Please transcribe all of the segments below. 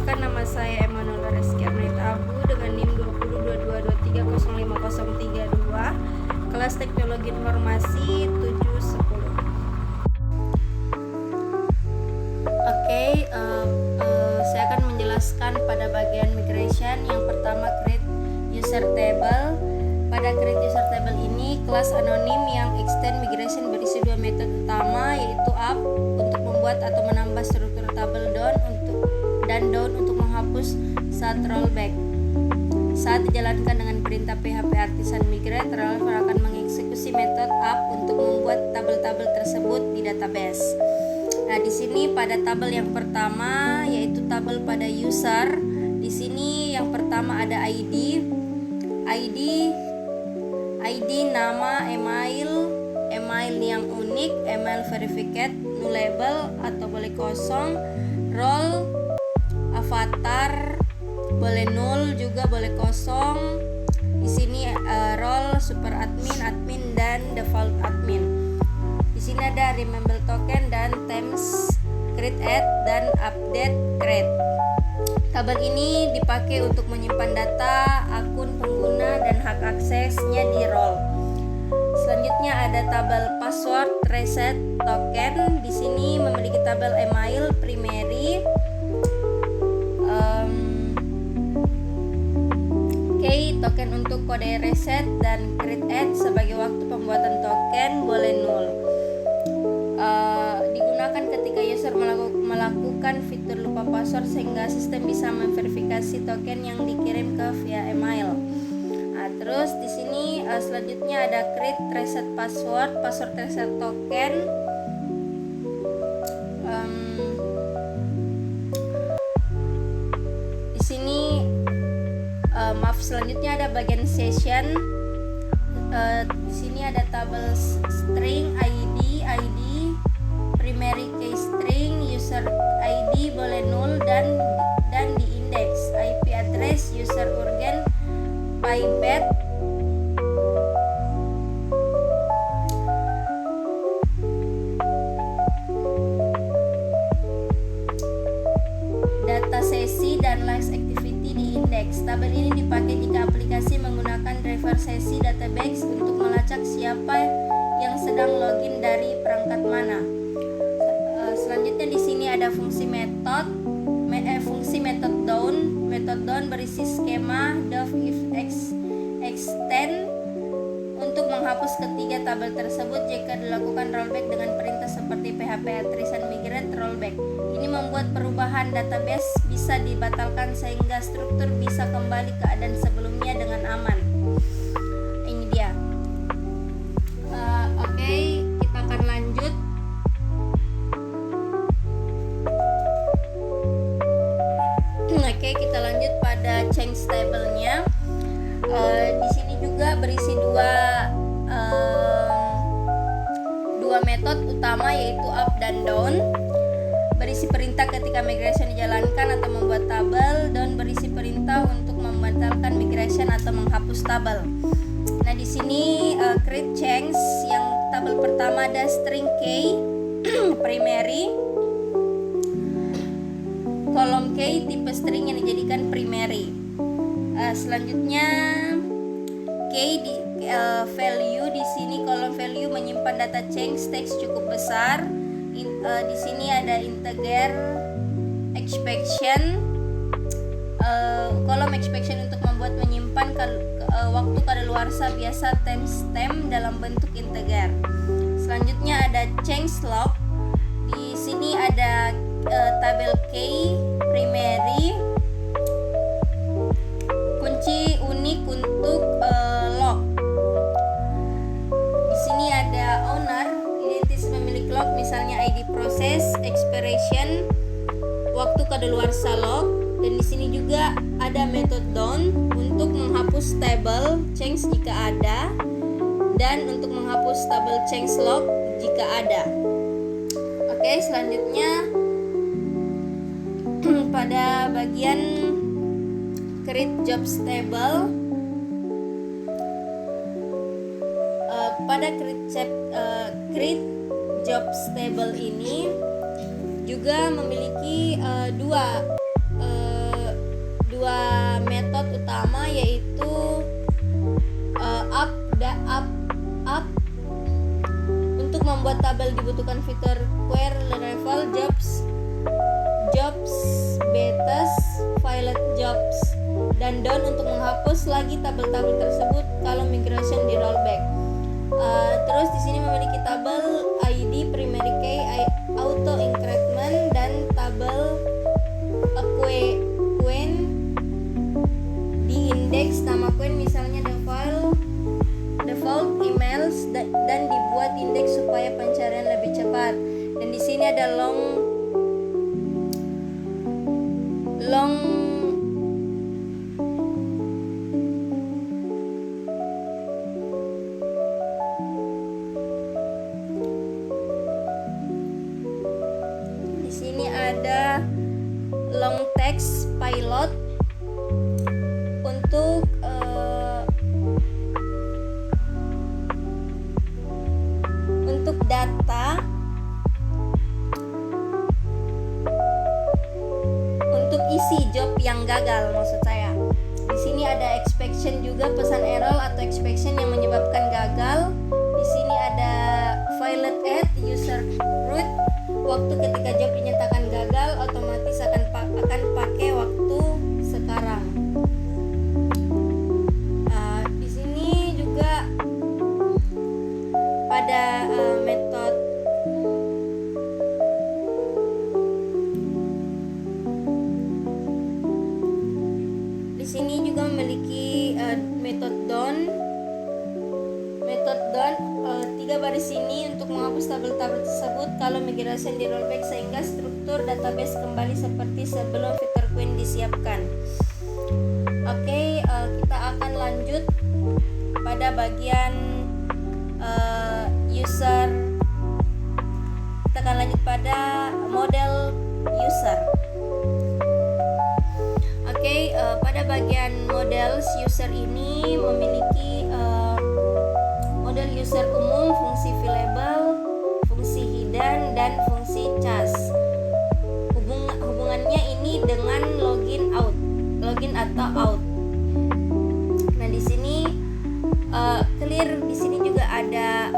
Perkenalkan, nama saya Emanuel Reski Arnita Abu dengan NIM 2022230532, kelas Teknologi Informasi 710. Saya akan menjelaskan pada bagian migration. Yang pertama, create user table. Pada create user table ini, kelas anonim yang extend migration berisi dua metode utama, yaitu up untuk membuat atau menambah struktur tabel, down untuk menghapus saat rollback. Saat dijalankan dengan perintah PHP Artisan Migrate, developer akan mengeksekusi metode up untuk membuat tabel-tabel tersebut di database. Nah, di sini pada tabel yang pertama, yaitu tabel pada user. Di sini yang pertama ada ID, nama, email yang unik, email verified, nullable atau boleh kosong, role, avatar, boleh null juga boleh kosong. Di sini role, super admin, dan default admin. Di sini ada remember token dan themes, create add dan update create. Tabel ini dipakai untuk menyimpan data akun pengguna dan hak aksesnya di role. Selanjutnya ada tabel password reset token. Di sini memiliki tabel email primary, token untuk kode reset, dan create add sebagai waktu pembuatan token boleh null. Digunakan ketika user melakukan fitur lupa password sehingga sistem bisa memverifikasi token yang dikirim ke via email. Terus di sini selanjutnya ada create reset password reset token. Di sini selanjutnya ada bagian session. Di sini ada tabel string ID, primary key string, user ID boleh null dan di index, IP address, user urgen, bypass, data sesi dan last activity di index. Tabel ini dipakai jika aplikasi menggunakan driver sesi database untuk melacak siapa yang sedang login dari perangkat mana. Selanjutnya di sini ada fungsi method down. Method down berisi skema def if extend untuk menghapus ketiga tabel tersebut jika dilakukan rollback dengan perintah seperti PHP Artisan Migrate rollback. Ini membuat perubahan database bisa dibatalkan sehingga struktur bisa kembali keadaan sebelumnya dengan aman. Ini dia. Kita akan lanjut. Kita lanjut pada change table-nya. Di sini juga berisi dua metode utama, yaitu up dan down. Berisi perintah ketika migration dijalankan atau membuat tabel, dan berisi perintah untuk membatalkan migration atau menghapus tabel. Nah, di sini create change. Yang tabel pertama ada string key primary, kolom key tipe string yang dijadikan primary. Selanjutnya key di value. Di sini kolom value menyimpan data change teks cukup besar. Di sini ada integer expression, kolom expression untuk membuat menyimpan waktu kadaluarsa biasa timestamp dalam bentuk integer. Selanjutnya ada change log. Di sini ada tabel key primary, kunci unik untuk log. Di sini ada owner, identitas pemilik log, misalnya ID proses, expiration, waktu kadaluarsa log. Dan di sini juga ada method down untuk menghapus tabel change jika ada, dan untuk menghapus tabel change log jika ada. Selanjutnya pada bagian create jobs table. Pada create jobs table ini juga memiliki dua pertama yaitu up. Untuk membuat tabel dibutuhkan fitur query level jobs betas violet jobs, dan down untuk menghapus lagi tabel-tabel tersebut kalau migration di rollback. Terus di sini memiliki tabel ID, primary key, auto increment, dan tabel queen di indeks nama queen, misalnya default emails, dan dibuat indeks supaya pencarian lebih cepat. Dan di sini ada long di sini ada long text pilot untuk data, untuk isi job yang gagal maksud saya. Di sini ada exception juga, pesan error atau exception yang menyebabkan gagal. Di sini ada violet at user root, waktu ketika job dinyatakan gagal otomatis akan pakai waktu sekarang. Di sini juga pada metode di sini juga memiliki metode down 3 baris ini untuk menghapus tabel-tabel tersebut kalau migration di rollback sehingga struktur database kembali seperti sebelum fitur query disiapkan. Oke, kita akan lanjut pada bagian user. Kita akan lanjut pada model user. Oke, pada bagian model user ini memiliki model user umum, fungsi available, fungsi hidden, dan fungsi cas. Hubungannya ini dengan login atau out. Nah, di sini clear, di sini juga ada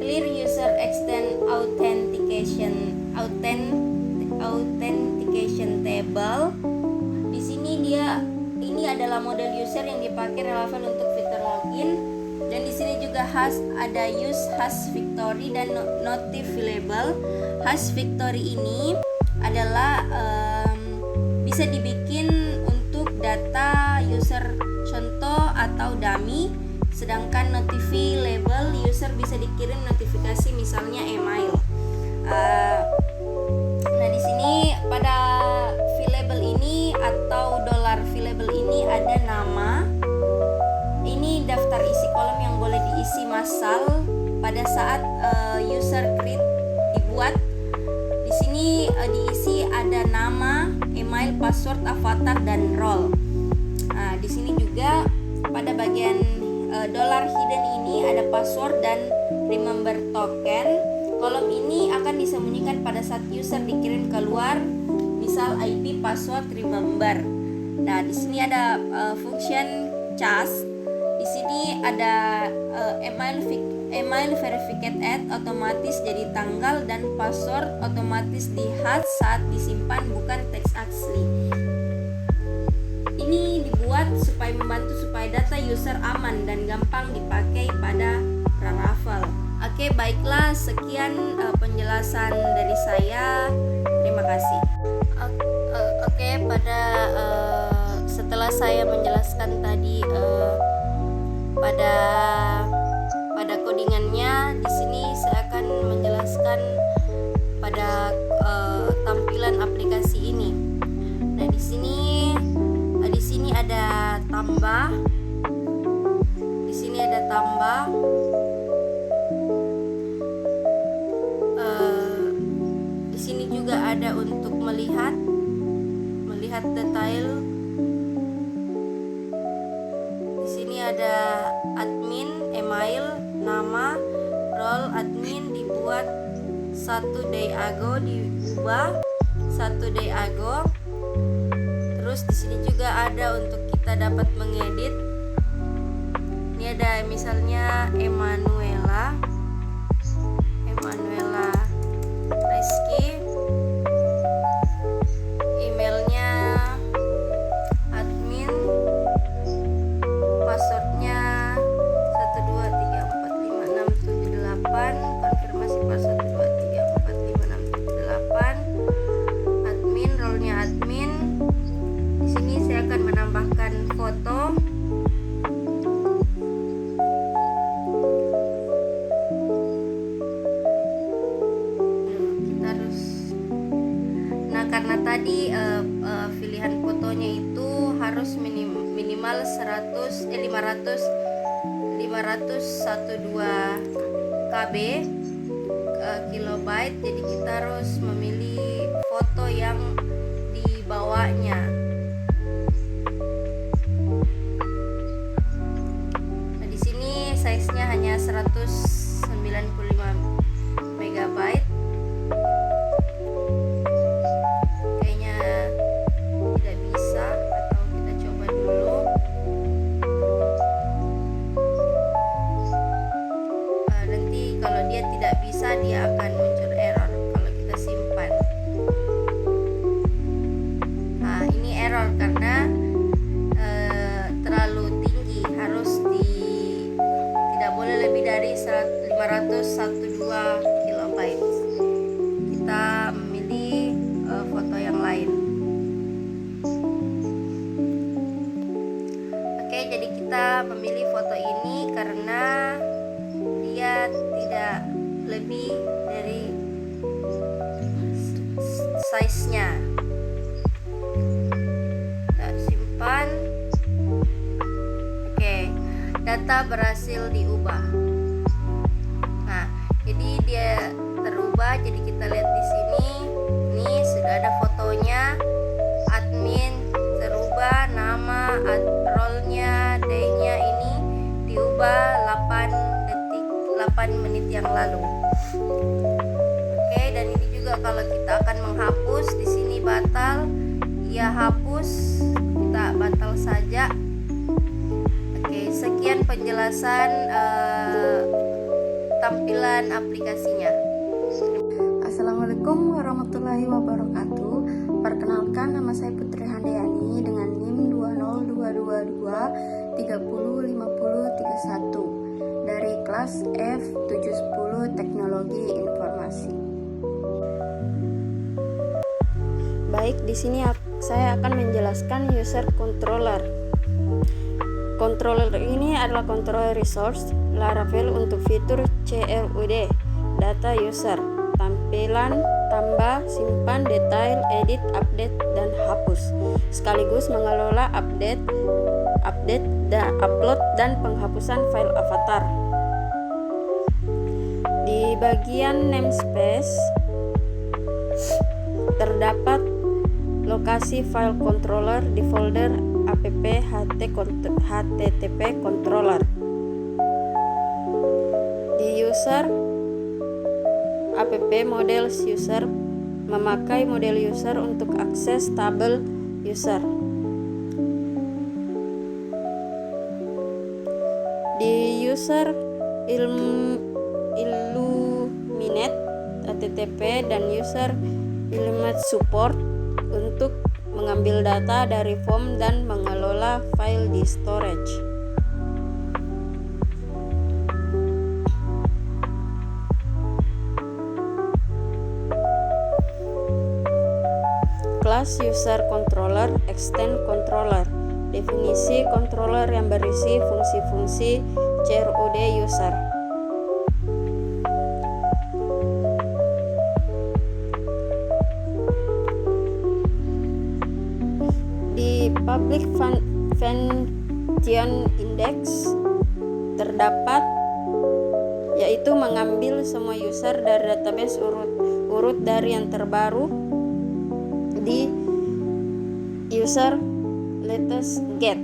clear user extend authentication table. Di sini ini adalah model user yang dipakai relevan untuk fitur login, dan di sini juga ada use hash victory dan notif available. Hash victory ini adalah bisa dibikin untuk data user contoh atau dummy, sedangkan notifi label user bisa dikirim notifikasi misalnya email. Nah, di sini pada available ini atau $available ini ada nama. Ini daftar isi kolom yang boleh diisi massal pada saat user create dibuat. Di sini diisi ada nama, email, password, avatar, dan role. Nah, di sini juga pada bagian $hidden ini ada password dan remember token. Kolom ini akan disembunyikan pada saat user dikirim keluar, misal IP, password, remember. Nah, di sini ada function cas. Di sini ada email verificate at, otomatis jadi tanggal, dan password otomatis di hash saat disimpan, bukan teks asli. Ini dibuat supaya membantu supaya data user aman dan gampang dipakai pada Laravel. Oke, baiklah, sekian penjelasan dari saya. Terima kasih. Oke, setelah saya menjelaskan tadi pada codingannya, di sini saya akan menjelaskan pada tampilan aplikasi ini. Nah, di sini ada tambah. Di sini ada tambah. Di sini juga ada untuk melihat detail. Di sini ada admin, email, nama, role admin dibuat 1 day ago, diubah 1 day ago. Terus Terus di sini juga ada untuk kita dapat mengedit. Ini ada misalnya Emanuela Rizky, emailnya admin, passwordnya 123456778, konfirmasi password 123456778, admin, role-nya admin. Di sini saya akan menambahkan foto. Karena tadi pilihan fotonya itu harus minimal 512 KB kilobyte, jadi kita harus memilih foto yang dibawanya. Nah, di sini size-nya hanya 195 MB. Dia akan muncul error kalau kita simpan. Nah, ini error karena terlalu tinggi, tidak boleh lebih dari 512 KB. Kita memilih foto yang lain. Oke, jadi kita memilih foto ini karena dia tidak lebih dari size-nya. Kita simpan. Oke, data berhasil diubah. Nah, jadi dia terubah. Jadi kita lihat di sini. Ini sudah ada fotonya. Admin terubah, nama, role-nya, day-nya ini diubah 8 menit yang lalu. Oke, dan ini juga kalau kita akan menghapus, di sini batal, ia hapus, kita batal saja. Oke, sekian penjelasan tampilan aplikasinya. Assalamualaikum warahmatullahi wabarakatuh. Perkenalkan, nama saya Putri Handayani dengan NIM 20222305031 dari kelas F710 Teknologi Informasi. Baik, di sini saya akan menjelaskan user controller. Controller ini adalah controller resource Laravel untuk fitur CRUD, data user, tampilan, tambah, simpan, detail, edit, update, dan hapus, sekaligus mengelola update, upload, dan penghapusan file avatar. Di bagian namespace terdapat lokasi file controller di folder app http controller. Di user, app models user memakai model user untuk akses tabel user. Di user illuminate http dan user illuminate support untuk mengambil data dari form dan mengelola file di storage. Kelas user controller, extend controller. Definisi controller yang berisi fungsi-fungsi CRUD user. Di public function index terdapat, yaitu mengambil semua user dari database urut dari yang terbaru di user latest get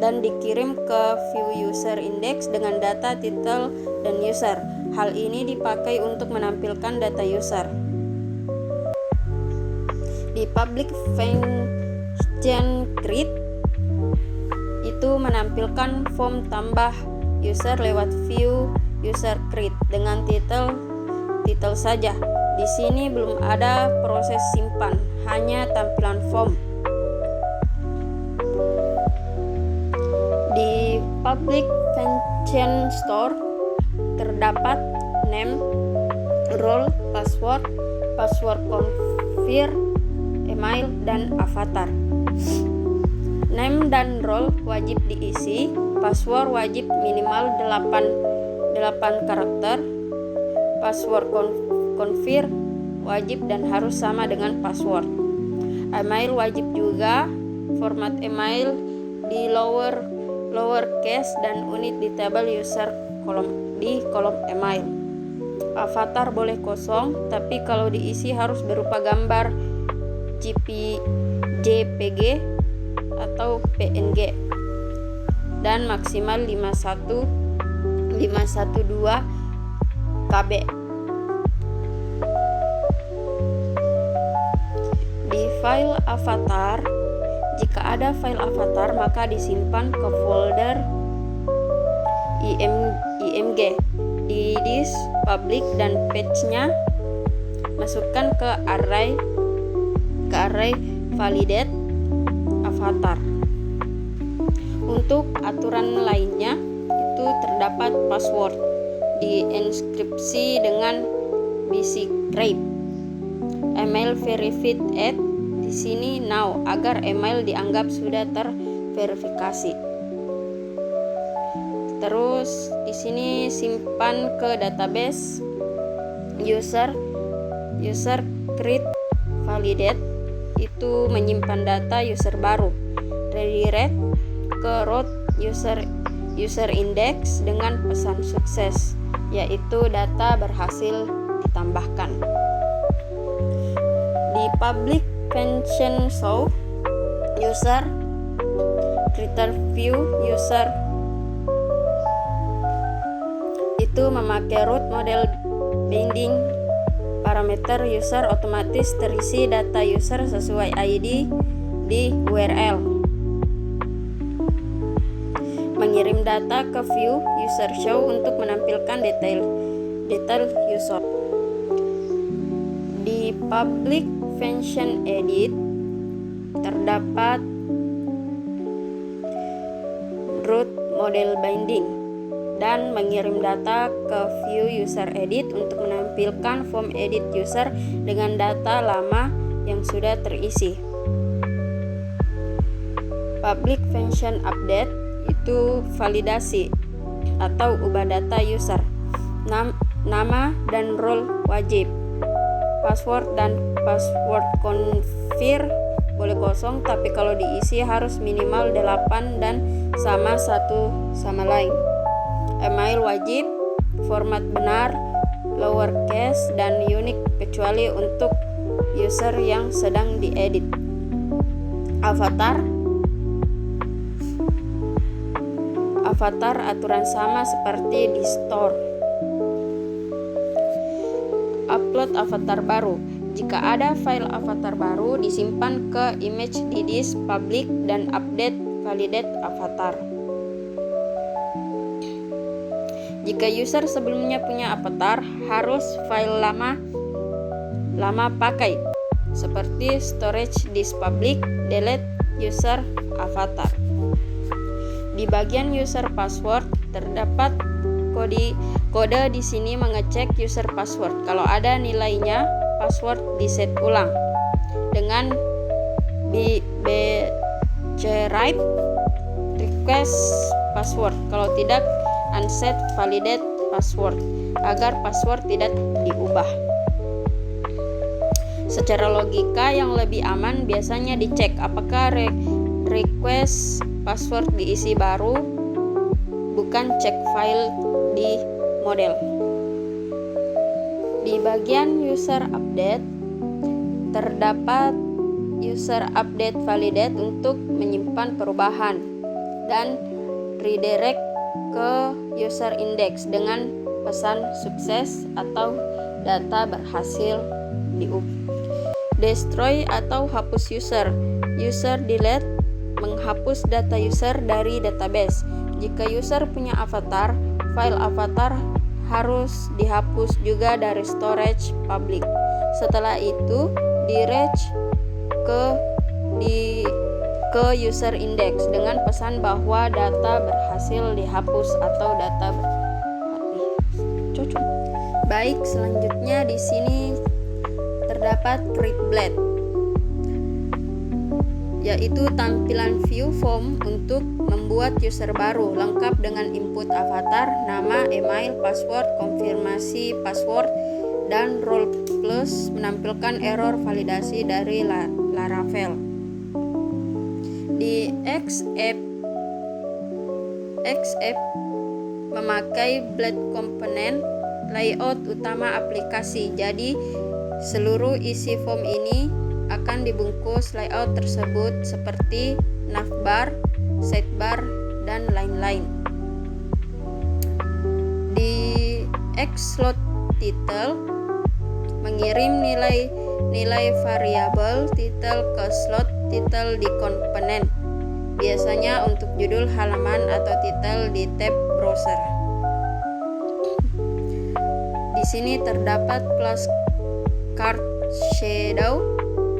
dan dikirim ke view user index dengan data title dan user. Hal ini dipakai untuk menampilkan data user. Di public agent create itu menampilkan form tambah user lewat view user create dengan titel saja. Di sini belum ada proses simpan, hanya tampilan form. Di public function store terdapat name, role, password confirm, email, dan avatar. Name dan role wajib diisi, password wajib minimal 8 karakter, password confirm wajib dan harus sama dengan password. Email wajib juga, format email di lowercase dan unit di tabel user di kolom email. Avatar boleh kosong, tapi kalau diisi harus berupa gambar JPG atau PNG dan maksimal 512 KB. Di file avatar, jika ada file avatar maka disimpan ke folder img. Di disk public dan page-nya masukkan ke array validate avatar. Untuk aturan lainnya itu terdapat password dienkripsi dengan bsecret. Email verified at di sini now agar email dianggap sudah terverifikasi. Terus di sini simpan ke database user create validate itu menyimpan data user baru. Redirect ke root user index dengan pesan sukses, yaitu data berhasil ditambahkan. Di public function show user creator view user itu memakai root model binding parameter user otomatis terisi data user sesuai ID di URL. Mengirim data ke view user show untuk menampilkan detail user. Di public function edit terdapat root model binding dan mengirim data ke view user edit untuk menampilkan form edit user dengan data lama yang sudah terisi. Public function update itu validasi atau ubah data user. Nama dan role wajib. Password dan password confirm boleh kosong, tapi kalau diisi harus minimal 8 dan sama satu sama lain. Email wajib, format benar, lowercase dan unique kecuali untuk user yang sedang diedit. Avatar aturan sama seperti di store. Upload avatar baru. Jika ada file avatar baru disimpan ke image di disk public dan update validate avatar. Jika user sebelumnya punya avatar, harus file lama pakai, seperti storage disk public, delete user avatar. Di bagian user password terdapat kode di sini mengecek user password. Kalau ada nilainya, password di-set ulang dengan bcrypt request password. Kalau tidak, unset validate password agar password tidak diubah. Secara logika yang lebih aman biasanya dicek apakah request password diisi baru, bukan cek file di model. Di bagian user update terdapat user update validate untuk menyimpan perubahan dan redirect ke user index dengan pesan sukses atau data berhasil diubah. Destroy atau hapus user User delete menghapus data user dari database. Jika user punya avatar, file avatar harus dihapus juga dari storage public. Setelah itu, direct ke user index dengan pesan bahwa data berhasil dihapus atau data cocok. Baik, selanjutnya di sini terdapat create blade, yaitu tampilan view form untuk membuat user baru lengkap dengan input avatar, nama, email, password, konfirmasi password, dan role plus menampilkan error validasi dari Laravel. Di Xapp memakai blade component layout utama aplikasi. Jadi seluruh isi form ini akan dibungkus layout tersebut seperti navbar, sidebar, dan lain-lain. Di Xload title mengirim nilai variabel title ke slot title di komponen, biasanya untuk judul halaman atau title di tab browser. Di sini terdapat kelas card shadow,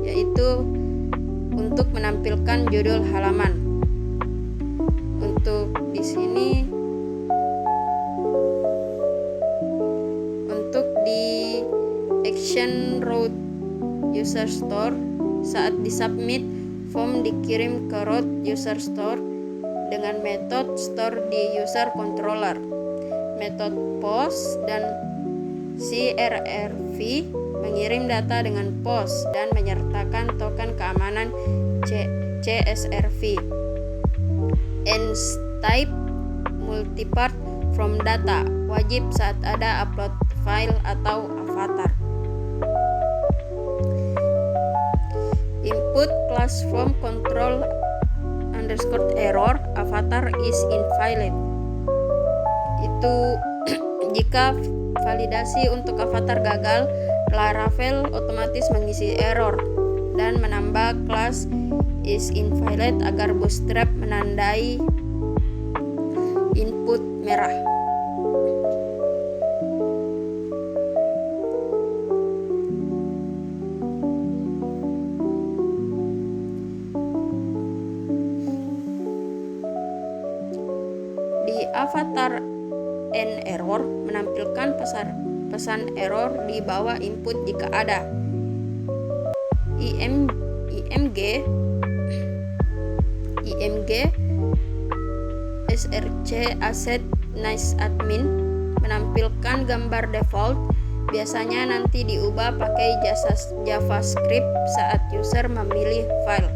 yaitu untuk menampilkan judul halaman. Untuk di sini untuk di action route user store, saat disubmit form dikirim ke route user store dengan metode store di user controller, metode post dan CRRV mengirim data dengan post dan menyertakan token keamanan CSRV. Type multipart from data wajib saat ada upload file atau avatar. Input class from control underscore error avatar is invalid. Itu jika validasi untuk avatar gagal, Laravel otomatis mengisi error dan menambah kelas is invalid agar Bootstrap menandai input merah. Di avatar end error menampilkan pesan error di bawah input jika ada. IMG src asset nice admin menampilkan gambar default, biasanya nanti diubah pakai JavaScript saat user memilih file.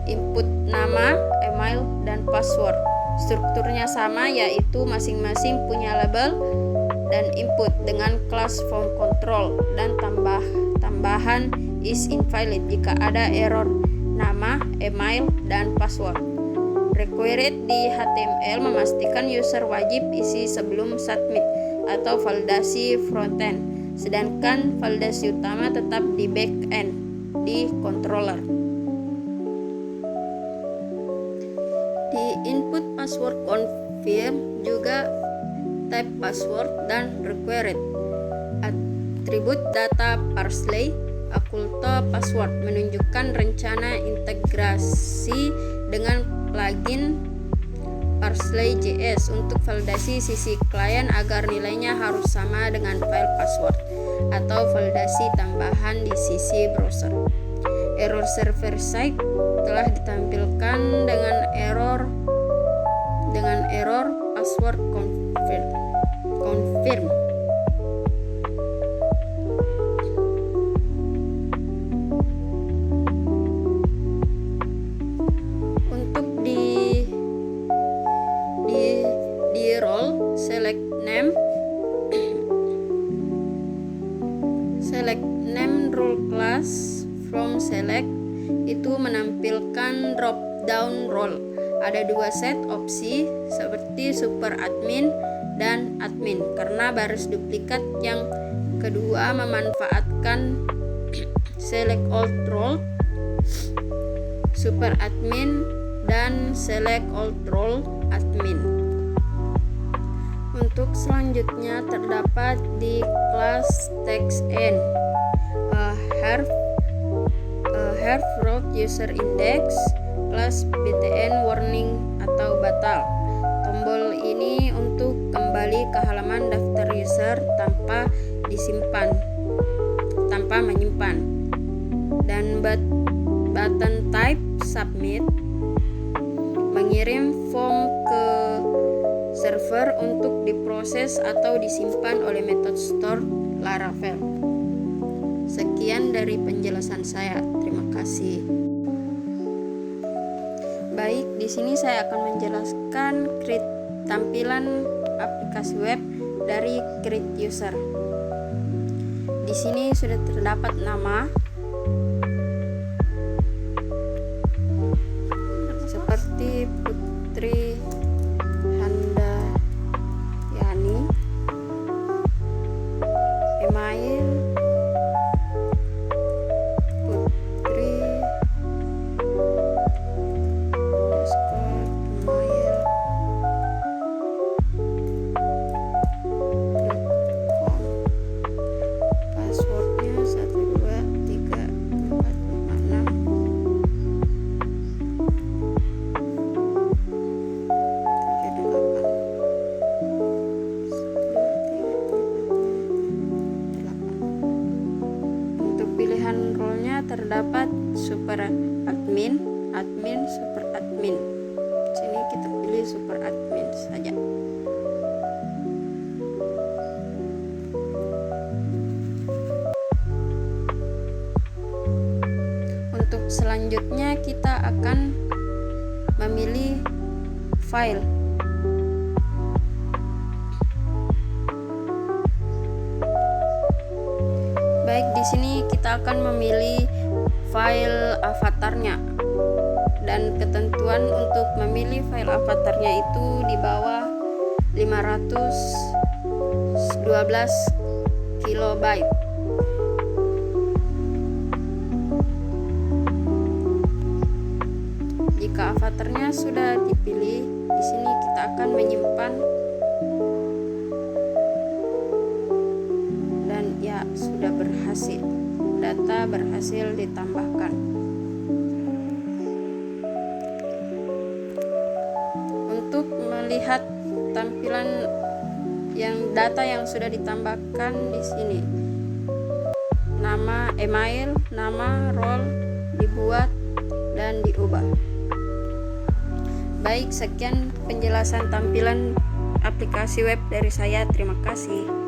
Input nama, email, dan password strukturnya sama, yaitu masing-masing punya label dan input dengan kelas form control dan tambahan is invalid jika ada error nama, email, dan password. Required di HTML memastikan user wajib isi sebelum submit atau validasi frontend, sedangkan validasi utama tetap di backend di controller. Di input password confirm juga type password dan required. Atribut data parsley oculta password menunjukkan rencana integrasi dengan plugin Parsley.js untuk validasi sisi klien agar nilainya harus sama dengan file password atau validasi tambahan di sisi browser. Error server side telah ditampilkan dengan error password confirm. Untuk di role select name role class from select itu menampilkan drop down role. Ada dua set opsi seperti super admin dan admin. Karena baris duplikat yang kedua memanfaatkan select all role, super admin, dan select all role admin. Untuk selanjutnya terdapat di kelas TextN have root user index, kelas btn warning atau batal. Tombol ini untuk kembali ke halaman daftar user tanpa menyimpan. Dan button type submit mengirim form ke server untuk diproses atau disimpan oleh metode store Laravel. Sekian dari penjelasan saya. Terima kasih. Baik, di sini saya akan menjelaskan create tampilan aplikasi web dari create user. Di sini sudah terdapat nama seperti Putri Handayani, email terdapat super admin, admin, super admin. Sini kita pilih super admin saja. Untuk selanjutnya kita akan memilih file. Baik, di sini kita akan memilih file avatarnya, dan ketentuan untuk memilih file avatarnya itu di bawah 512 kilobyte. Jika avatarnya sudah dipilih, di sini kita akan menyimpan, dan ya sudah berhasil. Data berhasil ditambahkan. Untuk melihat tampilan data yang sudah ditambahkan di sini, nama email, nama role dibuat dan diubah. Baik, sekian penjelasan tampilan aplikasi web dari saya. Terima kasih.